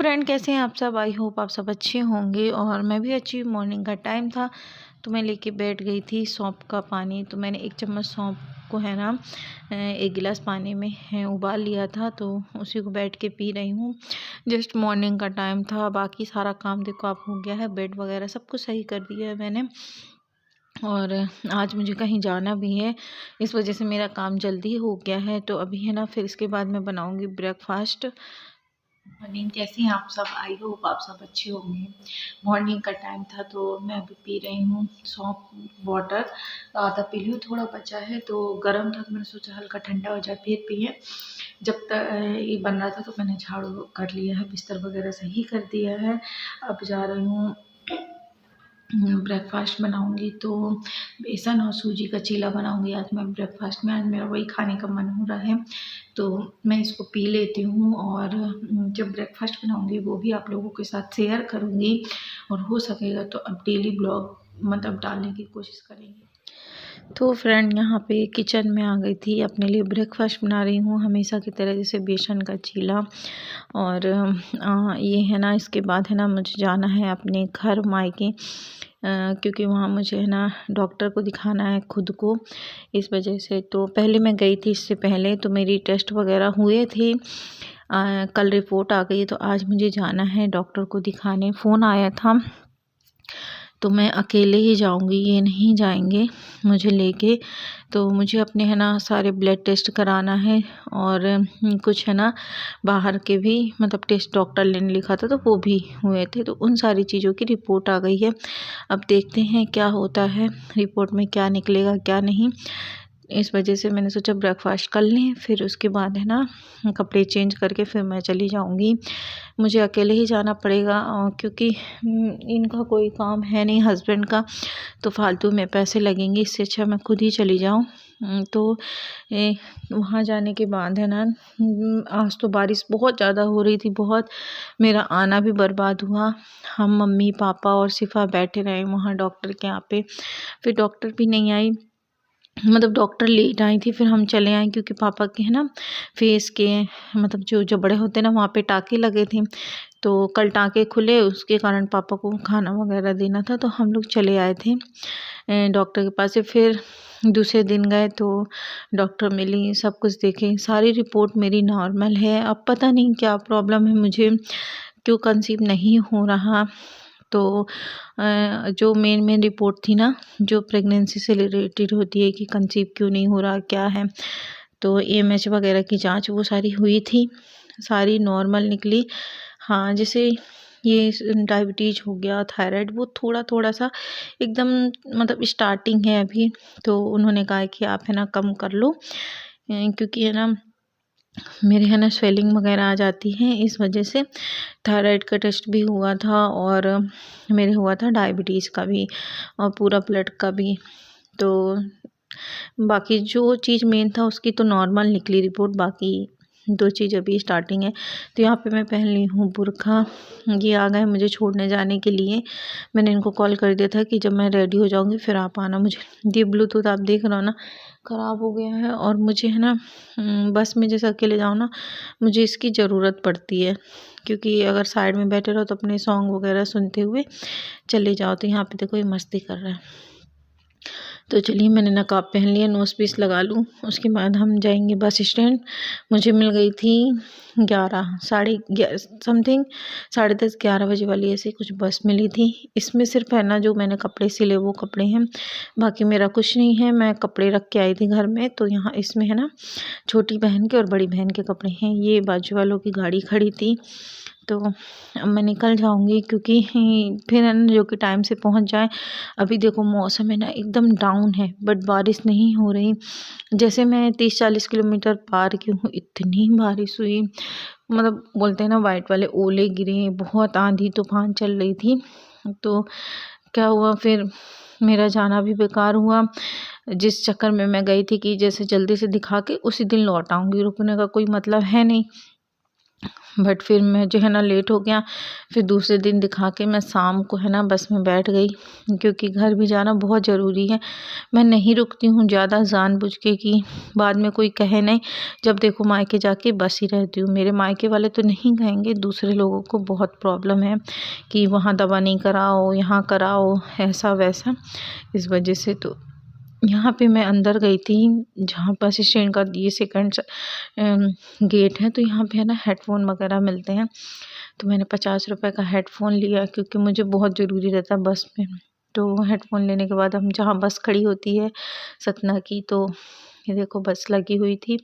Friend, कैसे हैं आप सब। आई होप आप सब अच्छे होंगे और मैं भी अच्छी हूँ। मॉर्निंग का टाइम था तो मैं लेके बैठ गई थी सौंफ का पानी। तो मैंने 1 चम्मच सौंफ को है ना 1 गिलास पानी में उबाल लिया था, तो उसी को बैठ के पी रही हूँ। जस्ट मॉर्निंग का टाइम था, बाकी सारा काम देखो आप हो गया है। बेड वगैरह सब कुछ सही कर दिया है मैंने, और आज मुझे कहीं जाना भी है, इस वजह से मेरा काम जल्दी हो गया है। तो अभी है ना फिर इसके बाद मैं बनाऊँगी ब्रेकफास्ट। मॉर्निंग, कैसे हैं आप सब। आई होप आप सब अच्छे होंगे। मॉर्निंग का टाइम था तो मैं अभी पी रही हूँ सौंफ वाटर। आधा पी लियो, थोड़ा बचा है तो गर्म था तो मैंने सोचा हल्का ठंडा हो जाए फिर पिए। जब तक ये बन रहा था तो मैंने झाड़ू कर लिया है, बिस्तर वगैरह सही कर दिया है। अब जा रही हूँ ब्रेकफास्ट बनाऊंगी, तो बेसन और सूजी का चीला बनाऊंगी आज मैं ब्रेकफास्ट में। आज मेरा वही खाने का मन हो रहा है तो मैं इसको पी लेती हूँ, और जब ब्रेकफास्ट बनाऊंगी वो भी आप लोगों के साथ शेयर करूँगी, और हो सकेगा तो अब डेली ब्लॉग मतलब डालने की कोशिश करेंगे। तो फ्रेंड, यहाँ पे किचन में आ गई थी, अपने लिए ब्रेकफास्ट बना रही हूँ हमेशा की तरह, जैसे बेसन का चीला। और ये है ना, इसके बाद है ना मुझे जाना है अपने घर मायके, क्योंकि वहाँ मुझे है ना डॉक्टर को दिखाना है खुद को, इस वजह से। तो पहले मैं गई थी, इससे पहले तो मेरी टेस्ट वगैरह हुए थे। कल रिपोर्ट आ गई, तो आज मुझे जाना है डॉक्टर को दिखाने। फ़ोन आया था तो मैं अकेले ही जाऊंगी, ये नहीं जाएंगे मुझे लेके। तो मुझे अपने है ना सारे ब्लड टेस्ट कराना है, और कुछ है ना बाहर के भी मतलब टेस्ट डॉक्टर ने लिखा था तो वो भी हुए थे, तो उन सारी चीज़ों की रिपोर्ट आ गई है। अब देखते हैं क्या होता है, रिपोर्ट में क्या निकलेगा क्या नहीं। इस वजह से मैंने सोचा ब्रेकफास्ट कर लें, फिर उसके बाद है ना कपड़े चेंज करके फिर मैं चली जाऊंगी। मुझे अकेले ही जाना पड़ेगा, क्योंकि इनका कोई काम है नहीं हस्बैंड का, तो फालतू में पैसे लगेंगे, इससे अच्छा मैं खुद ही चली जाऊं। तो वहाँ जाने के बाद है ना आज तो बारिश बहुत ज़्यादा हो रही थी, बहुत। मेरा आना भी बर्बाद हुआ। हम मम्मी पापा और सिफा बैठे रहे वहाँ डॉक्टर के यहाँ पे, फिर डॉक्टर भी नहीं आई, मतलब डॉक्टर लेट आई थी, फिर हम चले आए क्योंकि पापा के है ना फेस के मतलब जो जबड़े होते हैं ना वहाँ पे टाँके लगे थे, तो कल टाँके खुले, उसके कारण पापा को खाना वगैरह देना था, तो हम लोग चले आए थे डॉक्टर के पास से। फिर दूसरे दिन गए तो डॉक्टर मिली, सब कुछ देखे, सारी रिपोर्ट मेरी नॉर्मल है। अब पता नहीं क्या प्रॉब्लम है मुझे, क्यों कंसीव नहीं हो रहा। तो जो मेन रिपोर्ट थी ना, जो प्रेगनेंसी से रिलेटेड होती है कि कंसीव क्यों नहीं हो रहा क्या है, तो AMH वगैरह की जांच वो सारी हुई थी, सारी नॉर्मल निकली। हाँ, जैसे ये डायबिटीज़ हो गया, थायराइड, वो थोड़ा थोड़ा सा एकदम मतलब स्टार्टिंग है अभी, तो उन्होंने कहा कि आप है ना कम कर लो, क्योंकि है ना मेरे है ना स्वेलिंग वगैरह आ जाती है, इस वजह से। थायराइड का टेस्ट भी हुआ था, और मेरे हुआ था डायबिटीज़ का भी, और पूरा ब्लड का भी। तो बाकी जो चीज़ मेन था उसकी तो नॉर्मल निकली रिपोर्ट, बाकी 2 चीज़ अभी स्टार्टिंग है। तो यहाँ पे मैं पहन ली हूँ बुर्खा, ये आ गए मुझे छोड़ने जाने के लिए। मैंने इनको कॉल कर दिया था कि जब मैं रेडी हो जाऊँगी फिर आप आना। मुझे ये ब्लूटूथ आप देख रहे हो ना ख़राब हो गया है, और मुझे है ना बस में जैसे अकेले जाऊँ ना मुझे इसकी ज़रूरत पड़ती है, क्योंकि अगर साइड में बैठे रहो तो अपने सॉन्ग वगैरह सुनते हुए चले जाओ। तो यहाँ पे देखो ये मस्ती कर रहा है। तो चलिए, मैंने नकाब पहन लिया, नोज़ पीस लगा लूँ, उसके बाद हम जाएंगे बस स्टैंड। मुझे मिल गई थी 11 साढ़े 11 समथिंग, 10:30 11 बजे वाली ऐसे कुछ बस मिली थी। इसमें सिर्फ है ना जो मैंने कपड़े सिले वो कपड़े हैं, बाकी मेरा कुछ नहीं है। मैं कपड़े रख के आई थी घर में, तो यहाँ इसमें है ना छोटी बहन के और बड़ी बहन के कपड़े हैं। ये बाजू वालों की गाड़ी खड़ी थी, तो अब मैं निकल जाऊंगी, क्योंकि फिर है ना जो कि टाइम से पहुंच जाए। अभी देखो मौसम है ना एकदम डाउन है, बट बारिश नहीं हो रही। जैसे मैं 30-40 किलोमीटर पार की हूँ, इतनी बारिश हुई, मतलब बोलते हैं ना वाइट वाले ओले गिरे, बहुत आंधी तूफान चल रही थी। तो क्या हुआ, फिर मेरा जाना भी बेकार हुआ, जिस चक्कर में मैं गई थी कि जैसे जल्दी से दिखा के उसी दिन लौट आऊँगी, रुकने का कोई मतलब है नहीं। बट फिर मैं जो है ना लेट हो गया। फिर दूसरे दिन दिखा के मैं शाम को है ना बस में बैठ गई, क्योंकि घर भी जाना बहुत ज़रूरी है। मैं नहीं रुकती हूँ ज़्यादा जानबूझ के कि बाद में कोई कहे नहीं। जब देखो मायके जाके बस ही रहती हूँ। मेरे मायके वाले तो नहीं कहेंगे, दूसरे लोगों को बहुत प्रॉब्लम है कि वहाँ दवा नहीं कराओ, यहाँ कराओ, ऐसा वैसा। इस वजह से तो यहाँ पे मैं अंदर गई थी, जहाँ बस स्टैंड का ये सेकंड गेट है, तो यहाँ पे है ना हेडफ़ोन वगैरह मिलते हैं। तो मैंने 50 रुपए का हेडफ़ोन लिया, क्योंकि मुझे बहुत ज़रूरी रहता है बस में। तो हेडफ़ोन लेने के बाद हम जहाँ बस खड़ी होती है सतना की, तो ये देखो बस लगी हुई थी,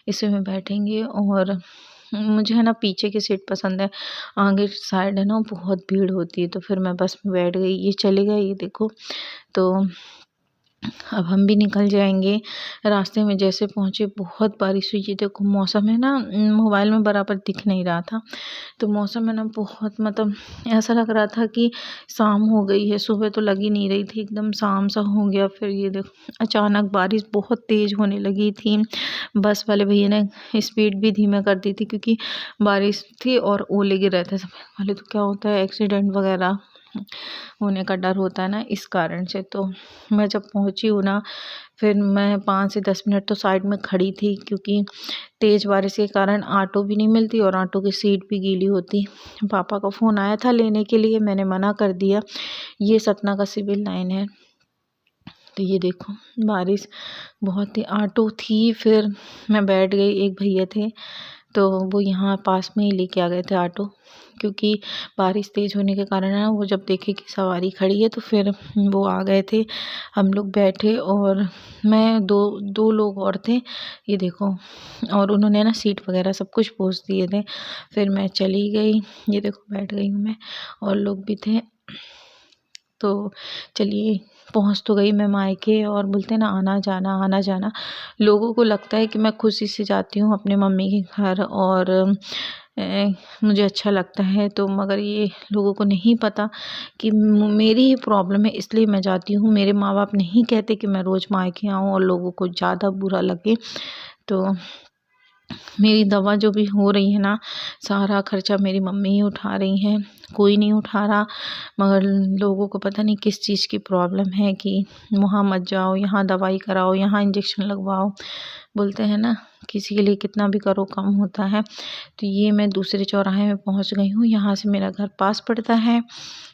इसमें बैठेंगे। और मुझे है ना पीछे की सीट पसंद है, आगे साइड है ना बहुत भीड़ होती है। तो फिर मैं बस में बैठ गई। ये चले गए, ये देखो। तो अब हम भी निकल जाएंगे। रास्ते में जैसे पहुँचे बहुत बारिश हुई। ये देखो मौसम है ना, मोबाइल में बराबर दिख नहीं रहा था। तो मौसम है ना बहुत, मतलब ऐसा लग रहा था कि शाम हो गई है। सुबह तो लग ही नहीं रही थी, एकदम शाम सा हो गया। फिर ये देखो अचानक बारिश बहुत तेज़ होने लगी थी। बस वाले भैया ने स्पीड भी धीमा कर दी थी, क्योंकि बारिश थी और ओले गिर रहे थे। सब वाले तो क्या होता है, एक्सीडेंट वगैरह होने का डर होता है ना, इस कारण से। तो मैं जब पहुंची हूँ ना, फिर मैं 5 से 10 मिनट तो साइड में खड़ी थी, क्योंकि तेज़ बारिश के कारण ऑटो भी नहीं मिलती और ऑटो की सीट भी गीली होती। पापा का फ़ोन आया था लेने के लिए, मैंने मना कर दिया। ये सतना का सिविल लाइन है। तो ये देखो बारिश बहुत थी, ऑटो थी, फिर मैं बैठ गई। एक भैया थे, तो वो यहाँ पास में ही लेके आ गए थे ऑटो, क्योंकि बारिश तेज़ होने के कारण है ना, वो जब देखे कि सवारी खड़ी है तो फिर वो आ गए थे। हम लोग बैठे, और मैं दो दो लोग और थे, ये देखो। और उन्होंने ना सीट वगैरह सब कुछ पोंछ दिए थे। फिर मैं चली गई, ये देखो बैठ गई हूँ मैं, और लोग भी थे। तो चलिए पहुंच तो गई मैं मायके। और बोलते हैं ना आना जाना आना जाना, लोगों को लगता है कि मैं खुशी से जाती हूँ अपने मम्मी के घर, और मुझे अच्छा लगता है। तो मगर ये लोगों को नहीं पता कि मेरी ही प्रॉब्लम है, इसलिए मैं जाती हूँ। मेरे माँ बाप नहीं कहते कि मैं रोज़ मायके आऊँ और लोगों को ज़्यादा बुरा लगे। तो मेरी दवा जो भी हो रही है ना, सारा खर्चा मेरी मम्मी ही उठा रही हैं, कोई नहीं उठा रहा। मगर लोगों को पता नहीं किस चीज़ की प्रॉब्लम है कि वहाँ मत जाओ, यहाँ दवाई कराओ, यहाँ इंजेक्शन लगवाओ। बोलते हैं ना किसी के लिए कितना भी करो कम होता है। तो ये मैं दूसरे चौराहे में पहुँच गई हूँ, यहाँ से मेरा घर पास पड़ता है।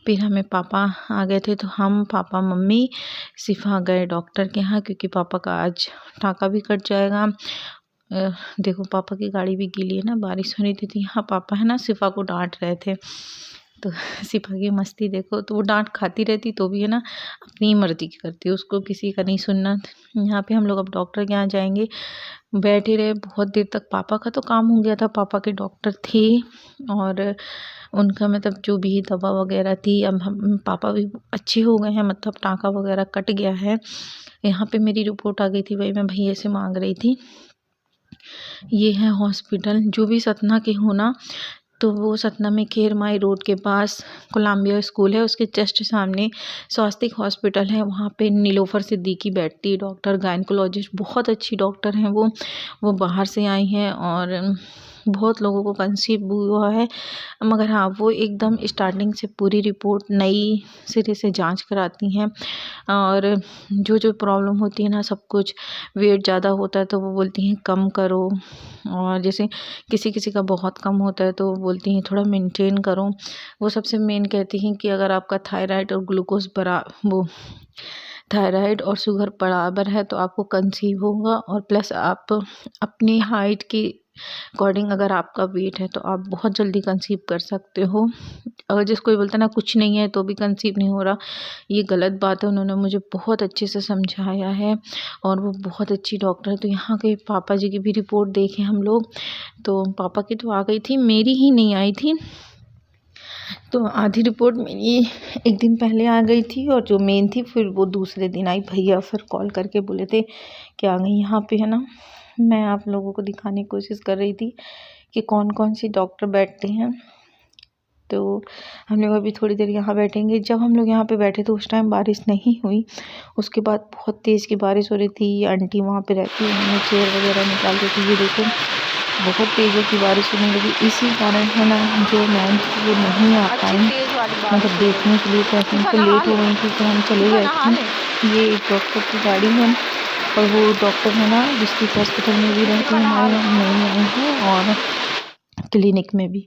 फिर हमें पापा आ गए थे, तो हम पापा मम्मी सिफा गए डॉक्टर के यहाँ, क्योंकि पापा का आज टाँका भी कट जाएगा। देखो पापा की गाड़ी भी गीली है ना, बारिश हो रही थी। तो यहाँ पापा है ना सिफा को डांट रहे थे। तो सिफा की मस्ती देखो, तो वो डांट खाती रहती तो भी है ना अपनी मर्जी की करती, उसको किसी का नहीं सुनना। यहाँ पे हम लोग अब डॉक्टर के यहाँ जाएंगे। बैठे रहे बहुत देर तक, पापा का तो काम हो गया था, पापा के डॉक्टर थे, और उनका मतलब जो भी दवा वगैरह थी, अब हम पापा भी अच्छे हो गए हैं, मतलब टाँका वगैरह कट गया है। यहाँ पे मेरी रिपोर्ट आ गई थी, वही मैं भैया से मांग रही थी। ये है हॉस्पिटल, जो भी सतना के हो ना, तो वो सतना में खेरमाई रोड के पास कोलंबिया स्कूल है, उसके जस्ट सामने स्वास्तिक हॉस्पिटल है। वहाँ पे नीलोफर सिद्दीकी बैठती है, डॉक्टर गायनकोलॉजिस्ट, बहुत अच्छी डॉक्टर हैं वो बाहर से आई हैं, और बहुत लोगों को कंसीव हुआ है। मगर हाँ, वो एकदम स्टार्टिंग से पूरी रिपोर्ट नई सिरे से जांच कराती हैं, और जो जो प्रॉब्लम होती है ना सब कुछ। वेट ज़्यादा होता है तो वो बोलती हैं कम करो, और जैसे किसी किसी का बहुत कम होता है तो वो बोलती हैं थोड़ा मेंटेन करो। वो सबसे मेन कहती हैं कि अगर आपका थायराइड और ग्लूकोज थायराइड और शुगर बराबर है तो आपको कंसीव होगा, और प्लस आप अपनी हाइट की अकॉर्डिंग अगर आपका वेट है तो आप बहुत जल्दी कंसीव कर सकते हो। अगर जिस कोई बोलता है ना कुछ नहीं है तो भी कंसीव नहीं हो रहा, ये गलत बात है। उन्होंने मुझे बहुत अच्छे से समझाया है, और वो बहुत अच्छी डॉक्टर है। तो यहाँ के पापा जी की भी रिपोर्ट देखें हम लोग, तो पापा की तो आ गई थी, मेरी ही नहीं आई थी। तो आधी रिपोर्ट मेरी एक दिन पहले आ गई थी, और जो मेन थी फिर वो दूसरे दिन आई। भैया फिर कॉल करके बोले थे कि आ गई। यहाँ पे है ना मैं आप लोगों को दिखाने की कोशिश कर रही थी कि कौन कौन सी डॉक्टर बैठते हैं। तो हम लोग अभी थोड़ी देर यहाँ बैठेंगे। जब हम लोग यहाँ पे बैठे थे उस टाइम बारिश नहीं हुई, उसके बाद बहुत तेज़ की बारिश हो रही थी। आंटी वहाँ पे रहती है, उन्होंने चेयर वगैरह निकाल दी थी। ये देखो बहुत तेज़ों की बारिश होने लगी। इसी कारण है ना जो मैम थी वो नहीं आ पाई मतलब देखने के लिए, तो हम तो लेट हो गई थी तो हम चले गए थे। ये एक डॉक्टर की गाड़ी है और वो डॉक्टर है ना डिस्ट्रिक्ट हॉस्पिटल में भी रहते हैं, हमारे यहाँ नहीं आए हैं और क्लिनिक में भी।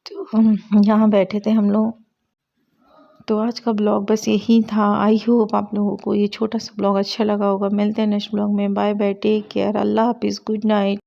तो हम यहाँ बैठे थे हम लोग। तो आज का ब्लॉग बस यही था। आई होप आप लोगों को ये छोटा सा ब्लॉग अच्छा लगा होगा। मिलते हैं नेक्स्ट ब्लॉग में। बाय बाय, टेक केयर, अल्लाह हाफिज़, गुड नाइट।